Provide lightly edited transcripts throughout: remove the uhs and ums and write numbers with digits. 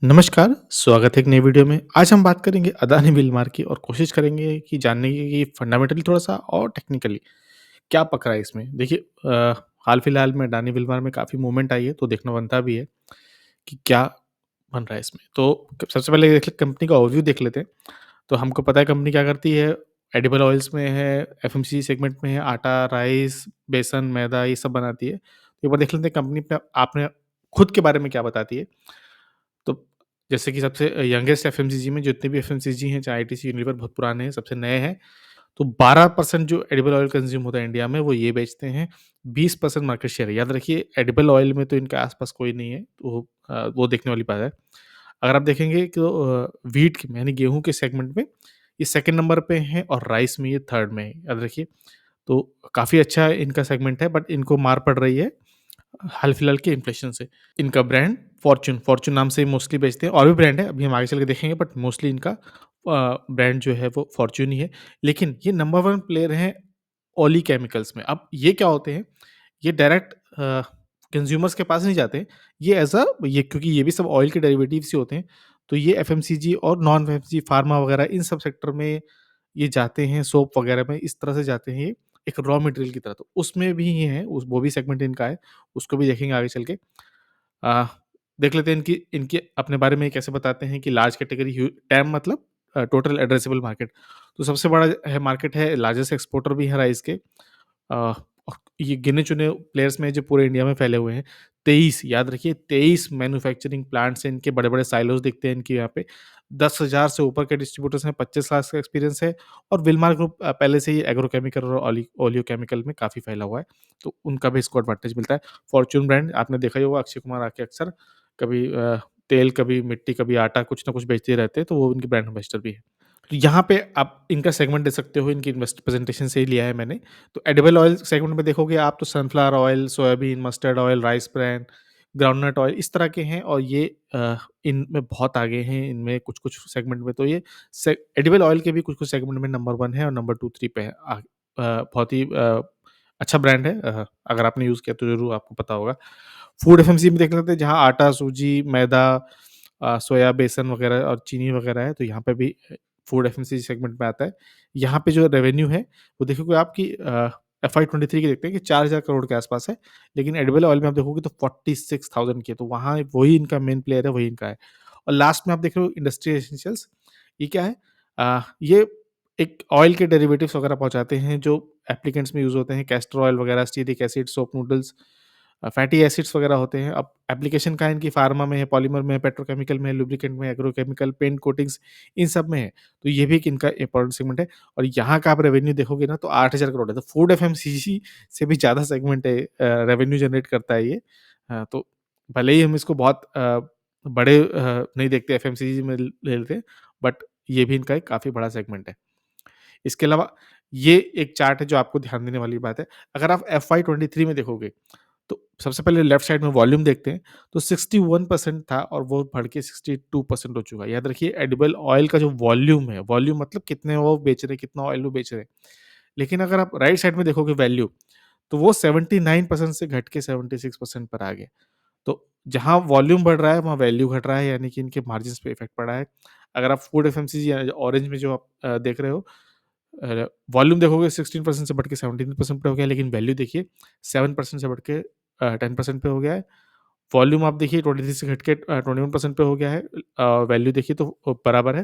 नमस्कार, स्वागत है एक नई वीडियो में। आज हम बात करेंगे अदानी विलमार की और कोशिश करेंगे कि जानने की कि फंडामेंटली थोड़ा-सा और टेक्निकली क्या पकड़ा है इसमें। देखिए हाल-फिलहाल में अदानी विलमार में काफ़ी मूवमेंट आई है, तो देखना बनता भी है कि क्या बन रहा है इसमें। तो सबसे पहले देख कंपनी का ओवरव्यू देख लेते हैं। तो हमको पता है कंपनी क्या करती है, एडिबल ऑयल्स में है, एफएमसीजी सेगमेंट में है, आटा, राइस, बेसन, मैदा ये सब बनाती है। तो एक बार देख लेते हैं कंपनी अपने आपने खुद के बारे में क्या बताती है। तो जैसे कि सबसे यंगेस्ट एफएमसीजी में जितने भी एफएमसीजी हैं, चाहे आईटीसी, यूनिलीवर बहुत पुराने हैं, सबसे नए हैं। तो 12% जो एडिबल ऑयल कंज़्यूम होता है इंडिया में, वो ये बेचते हैं। 20% मार्केट शेयर है। याद रखिए एडिबल ऑयल में तो इनके आस-पास कोई नहीं है, तो वो देखने वाली बात है। अगर आप देखेंगे तो व्हीट की यानी गेहूँ के सेगमेंट में ये सेकंड नंबर पे हैं और राइस में ये थर्ड में है, याद रखिए। तो काफ़ी अच्छा इनका सेगमेंट है बट इनको मार पड़ रही है हाल-फिलहाल के इन्फ्लेशन से। इनका ब्रांड फॉर्च्यून, फॉर्च्यून नाम से मोस्टली बेचते हैं, और भी ब्रांड है, अभी हम आगे चल के देखेंगे बट मोस्टली इनका ब्रांड जो है वो फॉर्च्यून ही है। लेकिन ये नंबर 1 प्लेयर हैं ओली केमिकल्स में। अब ये क्या होते हैं, ये डायरेक्ट कंज्यूमर्स के पास नहीं जाते, ये एज़ अ ये क्योंकि ये भी सब ऑयल के डेरिवेटिव्स ही होते हैं, तो ये एफएमसीजी और नॉन एफएमसीजी फार्मा वगैरह इन सब सेक्टर में ये जाते हैं, सोप वगैरह में इस तरह से जाते हैं ये, एक रॉ मटेरियल की तरह। तो उसमें भी ये है, उस वो भी सेगमेंट इनका है, उसको भी देखेंगे आगे चल के। अ, देख लेते हैं इनकी इनके अपने बारे में ये कैसे बताते हैं कि लार्ज कैटेगरी टैम मतलब टोटल एड्रेसेबल मार्केट। तो सबसे बड़ा है मार्केट है, लार्जेस्ट एक्सपोर्टर भी है राइस के। और ये गिने-चुने प्लेयर्स में जो पूरे इंडिया में फैले हुए हैं। 23 याद रखिए, 23 मैन्युफैक्चरिंग प्लांट्स हैं इनके, बड़े-बड़े साइलोज़ दिखते हैं इनके यहाँ पे। 10,000 से ऊपर के डिस्ट्रीब्यूटर्स हैं, 25 लाख का एक्सपीरियंस है, और विलमार ग्रुप पहले से ही एग्रोकेमिकल और ओलियोकेमिकल में काफ़ी फैला हुआ है, तो उनका भी इसको एडवांटेज मिलता है। फॉर्च्यून ब्रांड आपने देखा ही होगा, अक्षय कुमार आके अक्सर कभी तेल, कभी मिट्टी, कभी आटा, कुछ ना कुछ बेचते ही रहते हैं, तो वो उनके ब्रांड एम्बेसडर भी हैं। तो यहाँ पे आप इनका सेगमेंट देख सकते हो, इनकी इन्वेस्ट प्रेजेंटेशन से ही लिया है मैंने। तो एडिबल ऑयल सेगमेंट में देखोगे आप तो sunflower oil, soybean, mustard oil, rice bran, groundnut oil इस तरह के हैं, और ये इनमें बहुत आगे हैं, इनमें कुछ-कुछ सेगमेंट में तो ये से एडिबल ऑयल के भी कुछ-कुछ सेगमेंट में नंबर 1 है और नंबर 2-3 पे है। बहुत ही अच्छा ब्रांड है, अगर आपने यूज़ किया तो ज़रूर आपको पता होगा। फूड एफएमसीजी में देख लेते हैं, जहाँ आटा, सूजी, मैदा, सोया, बेसन वगैरह और चीनी वगैरह है, तो यहाँ पे भी फूड एफएमसीजी सेगमेंट में आता है। यहाँ पे जो रेवेन्यू है, वो देखोगे आपकी एफआई 23 की देखते हैं कि 4,000 करोड़ के आसपास है, लेकिन एडिबल ऑयल में आप देखोगे तो 46,000 की है, तो वहाँ वही इनका मेन प्लेयर है, वही इनका है। और लास्ट में आप देख रहे हो इंडस्ट्रियल एसेंशियल्स, ये क्या है? ये एक ऑयल के डेरिवेटिव्स वगैरह पहुँचाते हैं, जो एप्लीकेंट्स में यूज़ होते हैं, कैस्टर ऑयल वगैरह, stearic acid, soap noodles, fatty acids वगैरह होते हैं। अब एप्लीकेशन कहाँ है इनकी, फार्मा में है, पॉलीमर में है, पेट्रोकेमिकल में है, लुब्रिकेंट में है, एग्रोकेमिकल, पेंट कोटिंग्स, इन सब में है। तो ये भी एक इनका इम्पोर्टेंट सेगमेंट है, और यहाँ का आप रेवेन्यू देखोगे ना तो 8,000 करोड़ है। तो फूड एफएमसीजी से भी ज़्यादा सेगमेंट है, रेवेन्यू जनरेट करता है ये। तो भले ही हम इसको बहुत बड़े नहीं देखते, एफएमसीजी में ले लेते हैं, बट ये भी इनका एक काफ़ी बड़ा सेगमेंट है। इसके अलावा ये एक चार्ट है जो आपको ध्यान देने वाली बात है। अगर आप एफवाई 23 में देखोगे, तो सबसे पहले लेफ्ट साइड में वॉल्यूम देखते हैं, तो 61% था और वो बढ़ के 62% हो चुका है। याद रखिए एडिबल ऑयल का जो वॉल्यूम है, वॉल्यूम मतलब कितने वो बेच रहे हैं, कितना ऑयल वो बेच रहे हैं। लेकिन अगर आप राइट साइड में देखोगे वैल्यू, तो वो 79% से घट के 76% पर आ गया। तो जहाँ वॉल्यूम बढ़ रहा है, वहाँ वैल्यू घट रहा है, यानी कि इनके मार्जिन्स पे इफ़ेक्ट पड़ा है। अगर आप फूड एफएमसीजी ऑरेंज में जो आप देख रहे हो, वॉल्यूम देखोगे 16% से बढ़ के 17% पे हो गया, लेकिन वैल्यू देखिए 7% से बढ़ के 10% पे हो गया है। वॉल्यूम आप देखिए 23 से घट के 21% पे हो गया है। वैल्यू देखिए तो बराबर है,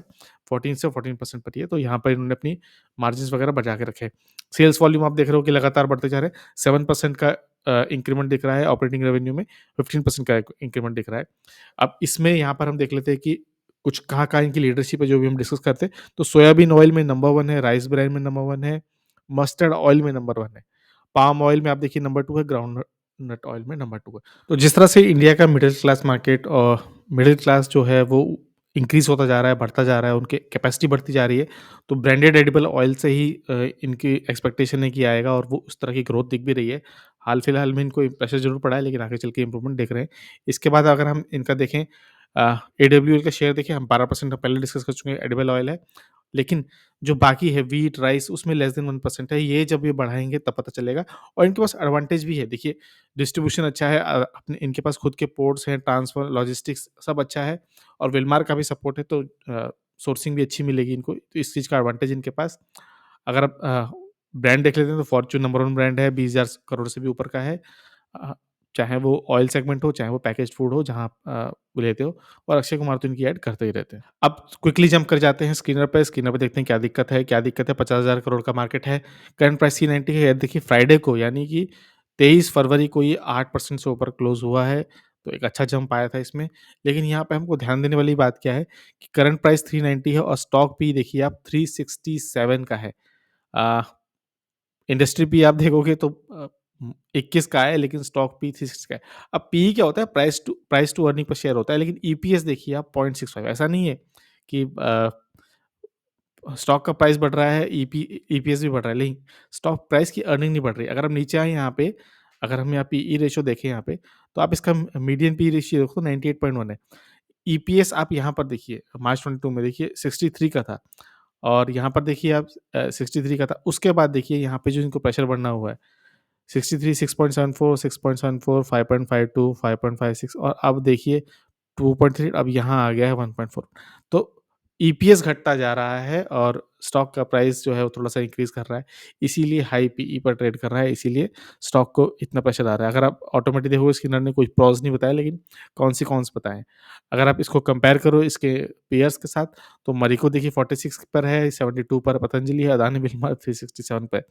14 से 14% पर ही है, तो यहाँ पर इन्होंने अपनी मार्जिन्स वगैरह बचा के रखे हैं। सेल्स वॉल्यूम आप देख रहे हो कि लगातार बढ़ते जा रहे हैं, 7% का इंक्रीमेंट दिख रहा है ऑपरेटिंग रेवेन्यू में, 15% का इंक्रीमेंट दिख रहा है। अब इसमें यहाँ पर हम देख लेते हैं कि कुछ कहाँ-कहाँ इनकी लीडरशिप है, जो भी हम डिस्कस करते हैं। तो सोयाबीन ऑयल में नंबर 1 है, राइस ब्रान में नंबर 1 है, मस्टर्ड ऑयल में नंबर 1 है, पाम ऑयल में आप देखिए नंबर 2 है, ग्राउंड नट ऑयल में नंबर 2 है। तो जिस तरह से इंडिया का मिडिल क्लास मार्केट और मिडिल क्लास जो है वो इंक्रीज़ होता जा रहा है, बढ़ता जा रहा है, उनकी कैपेसिटी बढ़ती जा रही है, तो ब्रांडेड एडिबल ऑयल से ही इनकी एक्सपेक्टेशन है कि आएगा, और वो उस तरह की ग्रोथ दिख भी रही है। हाल-फिलहाल में इनको प्रेशर ज़रूर पड़ा है, लेकिन आगे चल के इम्प्रूवमेंट देख रहे हैं। इसके बाद अगर हम इनका देखें, एडब्ल्यूएल का शेयर देखिए, हम 12% पहले डिस्कस कर चुके हैं, एडिबल ऑयल है। लेकिन जो बाकी है व्हीट, राइस उसमें लेस देन 1% है, ये जब ये बढ़ाएँगे तब पता चलेगा और इनके पास एडवांटेज भी है। देखिए डिस्ट्रीब्यूशन अच्छा है अपने इनके पास खुद के पोर्ट्स हैं, ट्रांसफर, लॉजिस्टिक्स सब अच्छा है और विलमार का भी सपोर्ट है तो सोर्सिंग भी अच्छी मिलेगी इनको, तो इस चीज़ का एडवांटेज इनके पास। अगर आप ब्रांड देख लेते हैं तो फॉर्च्यून नंबर 1 ब्रांड है, 20,000 करोड़ से भी ऊपर का है। अ, चाहे वो ऑयल सेगमेंट हो, चाहे वो पैकेज्ड फूड हो जहाँ आप वो लेते हो और अक्षय कुमार तो इनकी ऐड करते ही रहते हैं। अब क्विकली जंप कर जाते हैं स्क्रीनर पे देखते हैं क्या दिक्कत है 50,000 करोड़ का मार्केट है, करंट प्राइस 390 है। देखिए फ्राइडे को यानी कि 23 फरवरी को ये 8% से ऊपर क्लोज़ हुआ है, तो एक अच्छा जंप आया था इसमें। लेकिन यहाँ पे हमको ध्यान देने वाली बात क्या है कि करंट प्राइस 390 है और स्टॉक पी देखिए आप 367 का है। अ, इंडस्ट्री पी आप देखोगे तो 21 का है लेकिन स्टॉक पी 360 का है। अब पी क्या होता है price to earning per share होता है लेकिन ईपीएस देखिए आप 0.65 ऐसा नहीं है कि स्टॉक का प्राइस बढ़ रहा है ईपीएस भी बढ़ रहा है नहीं, स्टॉक प्राइस की अर्निंग नहीं बढ़ रही। अगर हम नीचे आए यहाँ पे, अगर हम यहाँ पीई रेशियो देखें यहाँ पे, तो आप इसका मीडियन पी रेशियो देखो 98.1 है। ईपीएस आप यहाँ पर देखिए मार्च 22 में देखिए 63 का था और यहाँ पर देखिए आप 63 का था। उसके बाद देखिए यहाँ पे जो इनको प्रेशर बढ़ना हुआ है 63, 6.74, 6.74, 5.52, 5.56 और अब देखिए 2.3 अब यहाँ आ गया है 1.4 तो ईपीएस घटता जा रहा है और स्टॉक का प्राइस जो है वो थोड़ा-सा इंक्रीज़ कर रहा है। इसीलिए हाई पीई पर ट्रेड कर रहा है, इसीलिए स्टॉक को इतना प्रेशर आ रहा है। अगर आप ऑटोमेटिक देखोगे स्किनर ने कोई प्रॉस नहीं बताया लेकिन कौन सी कॉन्स बताए हैं। अगर आप इसको कंपेयर करो इसके पीयर्स के साथ तो मरिको देखिए 46 पर है, 72 पर पतंजलि है, अदानी विल्मर 367 पे है।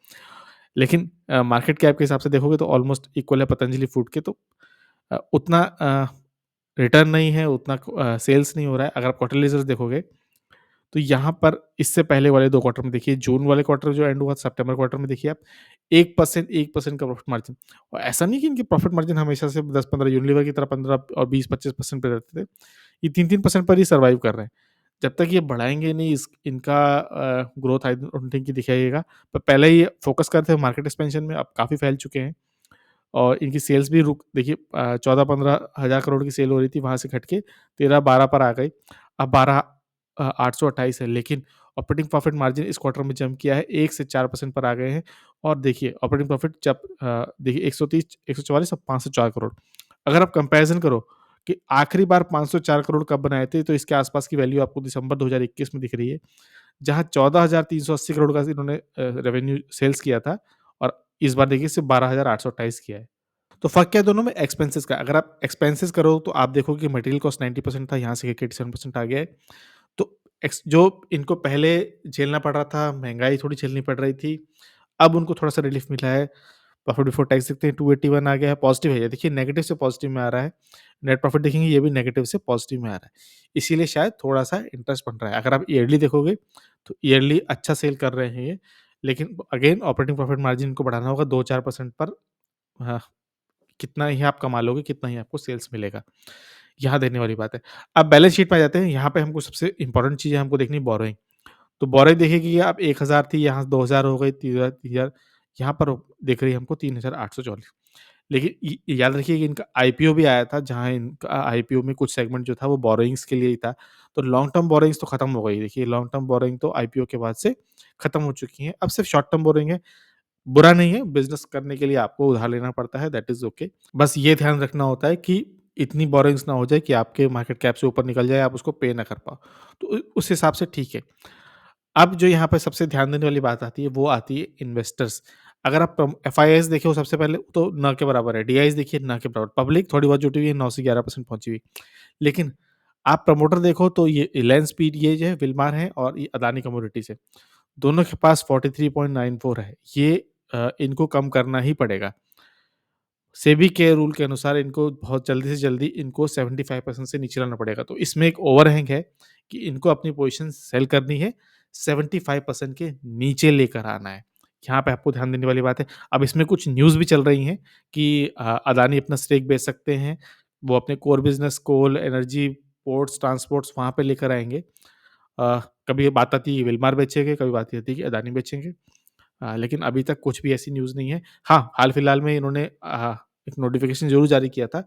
लेकिन मार्केट कैप के हिसाब से देखोगे तो ऑलमोस्ट इक्वल है पतंजलि फूड के तो उतना रिटर्न नहीं है, उतना सेल्स नहीं हो रहा है। अगर आप क्वार्टरली रिजल्ट्स देखोगे, तो यहाँ पर इससे पहले वाले 2 क्वार्टर में देखिए, जून वाले क्वार्टर जो एंड हुआ, सितंबर क्वार्टर में देखिए आप 1% का प्रॉफिट मार्जिन और ऐसा नहीं कि इनके प्रॉफिट मार्जिन हमेशा से 10-15 यूनिलीवर की तरह 15 और 20-25% पे रहते थे। ये 3-3% पर ही सर्वाइव कर रहे हैं। जब तक ये बढ़ाएँगे नहीं इनका ग्रोथ आई डोंट थिंक कि दिखाइएगा। पर पहले ये फोकस करते थे मार्केट एक्सपेंशन में, अब काफ़ी फैल चुके हैं। और इनकी सेल्स भी रुक देखिए 14-15 हज़ार करोड़ की सेल हो रही थी, वहाँ से घट के 13-12 पर आ गई। अब 828 है, लेकिन ऑपरेटिंग प्रॉफिट मार्जिन इस क्वार्टर में जंप किया है, 1 से 4% पर आ गए हैं और देखिए ऑपरेटिंग प्रॉफिट जब देखिए 130, 144 और 504 करोड़। अगर आप कंपैरिज़न करो कि आखिरी बार 504 करोड़ कब बनाए थे, तो इसके आस-पास की वैल्यू आपको दिसंबर 2021 में दिख रही है, जहाँ 14,380 करोड़ का इन्होंने रेवेन्यू सेल्स किया था और इस बार देखिए सिर्फ 12,828 किया है। तो फ़र्क क्या है दोनों में? एक्सपेंसेस का। अगर आप एक्सपेंसेस करो तो आप देखोगे कि मटेरियल कॉस्ट 90% था, यहाँ से 87% आ गया है। तो जो इनको पहले झेलना पड़ रहा था, महँगाई थोड़ी झेलनी पड़ रही थी, अब उनको थोड़ा-सा रिलीफ़ मिला है। प्रॉफिट बिफोर टैक्स देखते हैं 281 आ गया है, पॉज़िटिव है ये। देखिए नेगेटिव से पॉज़िटिव में आ रहा है। नेट प्रॉफिट देखेंगे ये भी नेगेटिव से पॉज़िटिव में आ रहा है। इसीलिए शायद थोड़ा-सा इंटरेस्ट बन रहा है। अगर आप ईयरली देखोगे तो ईयरली अच्छा सेल कर रहे हैं ये, लेकिन अगेन ऑपरेटिंग प्रॉफिट मार्जिन इनको बढ़ाना होगा 2-4% पर हाँ, कितना ही आप कमा लोगे, कितना ही आपको सेल्स मिलेगा। यहाँ देखने वाली बात है। अब बैलेंस शीट में आ जाते हैं, यहाँ पे हमको सबसे इम्पोर्टेंट चीज़ है हमको देखनी बोरोइंग। तो बोरोइंग देखिए कि आप 1000 थी, यहाँ 2000 हो गई, 3000 यहाँ पर दिख रही है हमको 3844 लेकिन याद रखिए कि इनका आईपीओ भी आया था, जहाँ इनका आईपीओ में कुछ सेगमेंट जो था वो बोरोइंग्स के लिए ही था। तो लॉन्ग टर्म बोरोइंग्स तो खत्म हो गई। देखिए लॉन्ग टर्म बोरोइंग तो आईपीओ के बाद से खत्म हो चुकी हैं। अब सिर्फ शॉर्ट टर्म बोरोइंग है। बुरा नहीं है, बिज़नेस करने के लिए आपको उधार लेना पड़ता है, दैट इज़ ओके। बस ये ध्यान रखना होता है कि इतनी बोरोइंग्स ना हो जाए कि आपके मार्केट कैप से ऊपर निकल जाए, आप उसको पे ना कर पाओ। तो उस हिसाब से ठीक है। अब जो यहाँ पे सबसे ध्यान देने वाली बात आती है, वो आती है इन्वेस्टर्स। अगर आप एफआईआईज़ देखो सबसे पहले तो ना के बराबर है, डीआईज़ देखिए ना के बराबर। पब्लिक थोड़ी बहुत जुटी हुई है, 9 से 11% पहुँची हुई। लेकिन आप प्रमोटर देखो तो ये रिलायंस स्पीड ये जो है विलमार है और ये अदानी कमोडिटीज़ है। दोनों के पास 43.94 है। ये इनको कम करना ही पड़ेगा। सेबी के रूल के अनुसार इनको बहुत जल्दी से जल्दी इनको 75% से नीचे लाना पड़ेगा। तो इसमें एक ओवरहैंग है कि इनको अपनी पोज़ीशन सेल करनी है, 75% के नीचे लेकर आना है। यहाँ पे आपको ध्यान देने वाली बात है। अब इसमें कुछ न्यूज़ भी चल रही हैं कि अदानी अपना स्टेक बेच सकते हैं। वो अपने कोर बिज़नेस कोल, एनर्जी, पोर्ट्स, ट्रांसपोर्ट्स वहाँ पे लेकर आएँगे। कभी बात आती है विल्मार बेचेंगे, कभी बात आती है कि अदानी बेचेंगे। लेकिन अभी तक कुछ भी ऐसी न्यूज़ नहीं है। हाँ, हाल-फिलहाल में इन्होंने एक नोटिफ़िकेशन ज़रूर जारी किया था,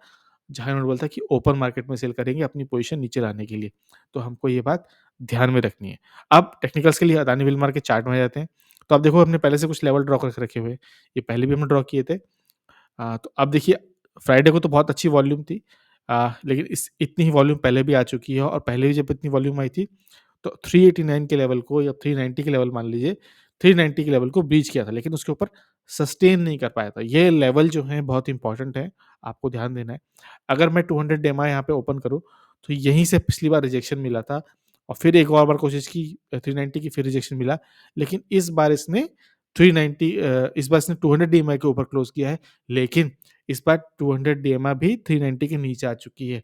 जहाँ इन्होंने बोला था कि ओपन मार्केट में सेल करेंगे अपनी पोज़ीशन नीचे लाने के लिए। तो हमको ये बात ध्यान में रखनी है। अब टेक्निकल्स के लिए अदानी विल्मार के चार्ट में आ जाते हैं। तो अब देखो हमने पहले से कुछ लेवल ड्रॉ करके रखे हुए हैं। ये पहले भी हमने ड्रॉ किए थे। तो अब देखिए फ्राइडे को तो बहुत अच्छी वॉल्यूम थी। लेकिन इस इतनी ही वॉल्यूम पहले भी आ चुकी है और पहले भी जब इतनी वॉल्यूम आई थी तो 389 के लेवल को या 390 के लेवल मान लीजिए, 390 के लेवल को ब्रीच किया था, लेकिन उसके ऊपर सस्टेन नहीं कर पाया था। ये लेवल जो है बहुत इंपॉर्टेंट है, आपको ध्यान देना है। अगर मैं 200 EMA यहाँ पे ओपन करूँ, तो यहीं से पिछली बार रिजेक्शन मिला था और फिर एक और बार कोशिश की 390 की, फिर रिजेक्शन मिला। लेकिन इस बार इसने 390 इस बार इसने 200 DMA के ऊपर क्लोज़ किया है, लेकिन इस बार 200 DMA भी 390 के नीचे आ चुकी है।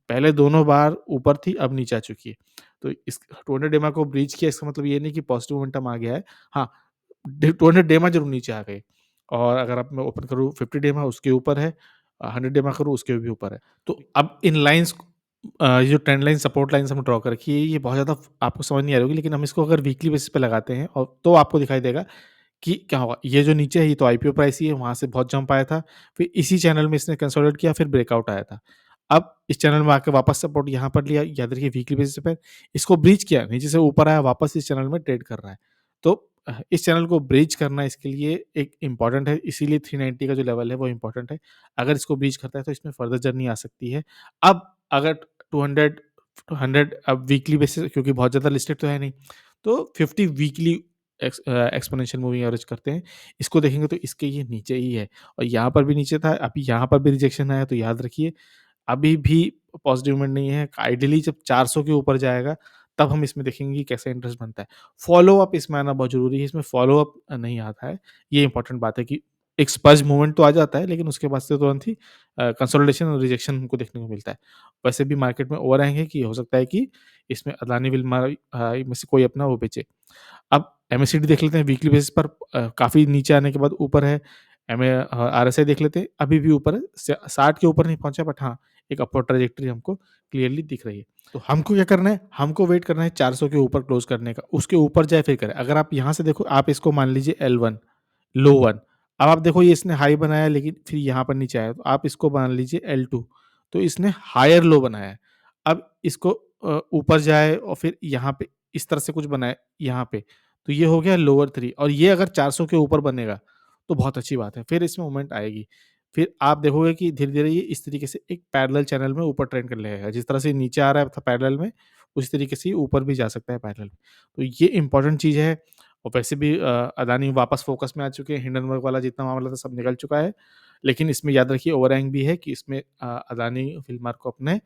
पहले दोनों बार ऊपर थी, अब नीचे आ चुकी है। तो इस 200 डेमा को ब्रीच किया, इसका मतलब ये नहीं कि पॉजिटिव मोमेंटम आ गया है। हाँ, 200 डेमा ज़रूर नीचे आ गए और अगर अब मैं ओपन करूँ 50 डेमा उसके ऊपर है, 100 डेमा करूँ उसके भी ऊपर है। तो अब इन लाइन्स ये जो ट्रेंड लाइन, सपोर्ट लाइन्स हमने ड्रॉ कर रखी है, ये बहुत ज़्यादा आपको समझ नहीं आ रही होगी, लेकिन हम इसको अगर वीकली बेसिस पे लगाते हैं और तो आपको दिखाई देगा कि क्या होगा। ये जो नीचे है ये तो आईपीओ प्राइस ही है, वहाँ से बहुत जंप आया था। फिर इसी चैनल में इसने कंसोलिडेट किया, फिर ब्रेकआउट आया था। अब इस चैनल में आके वापस सपोर्ट यहाँ पर लिया, याद रखिए वीकली बेसिस पे इसको ब्रीच किया, नीचे से ऊपर आया, वापस इस चैनल में ट्रेड कर रहा है। तो इस चैनल को ब्रीच करना इसके लिए एक इम्पोर्टेंट है, इसीलिए 390 का जो लेवल है वो इम्पोर्टेंट है। अगर इसको ब्रीच करता है तो इसमें फर्दर जर्नी आ सकती है। अब अगर 200 टू 100 अब वीकली बेसिस, क्योंकि बहुत ज़्यादा लिस्टेड तो है नहीं, तो 50 वीकली एक्सपोनेंशियल मूविंग एवरेज करते हैं। इसको देखेंगे तो इसके ये नीचे ही है और यहाँ पर भी नीचे था, अभी यहाँ पर भी रिजेक्शन आया, तो याद रखिए अभी भी पॉजिटिव मूवमेंट नहीं है। आइडियली जब 400 के ऊपर जाएगा, तब हम इसमें देखेंगे कि कैसा इंटरेस्ट बनता है। फ़ॉलो-अप इसमें आना बहुत ज़रूरी है, इसमें फ़ॉलो-अप नहीं आता है। ये इम्पोर्टेंट बात है कि एक स्पज मूवमेंट तो आ जाता है, लेकिन उसके बाद से तुरंत ही कंसोलिडेशन और रिजेक्शन हमको देखने को मिलता है। वैसे भी मार्केट में ओवरहैंग है कि हो सकता है कि इसमें अदानी विल्मर में से कोई अपना वो बेचे। अब एमएससीडी देख लेते हैं वीकली बेसिस पर, काफ़ी नीचे आने के बाद ऊपर है। आरएसआई देख लेते हैं, अभी भी ऊपर है, 60 के ऊपर नहीं पहुँचा, बट हाँ, एक अपवर्ड ट्रैजेक्टरी हमको क्लियरली दिख रही है। तो हमको क्या करना है, हमको वेट करना है 400 के ऊपर क्लोज़ करने का, उसके ऊपर जाए फिर करें। अगर आप यहाँ से देखो, आप इसको मान लीजिए L1, लो 1, अब आप देखो ये इसने हाई बनाया लेकिन फिर यहाँ पर नीचे आया, तो आप इसको मान लीजिए L2, तो इसने हायर लो बनाया है। अब इसको ऊपर जाए और फिर यहाँ पे इस तरह से कुछ बनाए यहाँ पे, तो ये हो गया लोअर 3, और ये अगर 400 के ऊपर बनेगा, तो बहुत अच्छी बात है, फिर इसमें मूवमेंट आएगी। फिर आप देखोगे कि धीरे-धीरे ये इस तरीके से एक पैरेलल चैनल में ऊपर ट्रेंड करने लगेगा। जिस तरह से नीचे आ रहा है था पैरेलल में, उसी तरीके से ये ऊपर भी जा सकता है पैरेलल में। तो ये इम्पोर्टेंट चीज़ है और वैसे भी अदानी वापस फ़ोकस में आ चुके हैं, हिंडनबर्ग वाला जितना मामला था सब निकल चुका है। लेकिन इसमें याद रखिए ओवरहैंग भी है कि इसमें अदानी फिल्मार को अपने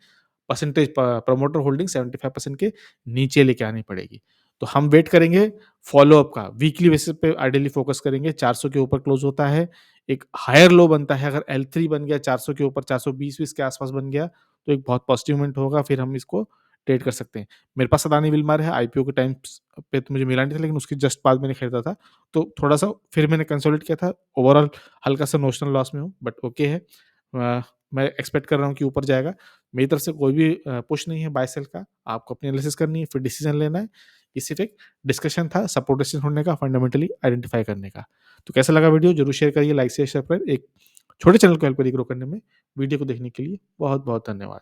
परसेंटेज प्रमोटर होल्डिंग 75% के नीचे लेके आनी पड़ेगी। तो हम वेट करेंगे फ़ॉलो-अप का, वीकली बेसिस पे आइडियली फ़ोकस करेंगे, 400 के ऊपर क्लोज़ होता है, एक हायर लो बनता है, अगर L3 बन गया 400 के ऊपर, 420-20 के आस-पास बन गया, तो एक बहुत पॉजिटिव मोमेंट होगा, फिर हम इसको ट्रेड कर सकते हैं। मेरे पास अदानी विल्मर है, आईपीओ के टाइम्स पे तो मुझे मिला नहीं था, लेकिन उसके जस्ट बाद मैंने खरीदा था, तो थोड़ा-सा फिर मैंने कंसोलिडेट किया था, ओवरऑल हल्का-सा नोशनल लॉस में हूँ, बट ओके है। मैं एक्सपेक्ट कर रहा हूँ कि ऊपर जाएगा। मेरी तरफ से कोई भी पुश नहीं है बाय सेल का, आपको अपनी एनालिसिस करनी है, फिर डिसीजन लेना है। ये सिर्फ़ एक डिस्कशन था, सपोर्ट रेजिस्टेंस ढूँढने का, फंडामेंटली आइडेंटिफ़ाई करने का। तो कैसा लगा वीडियो ज़रूर शेयर करिए, लाइक शेयर सब्सक्राइब, एक छोटे चैनल को हेल्प करिए ग्रो करने में। वीडियो को देखने के लिए बहुत-बहुत धन्यवाद।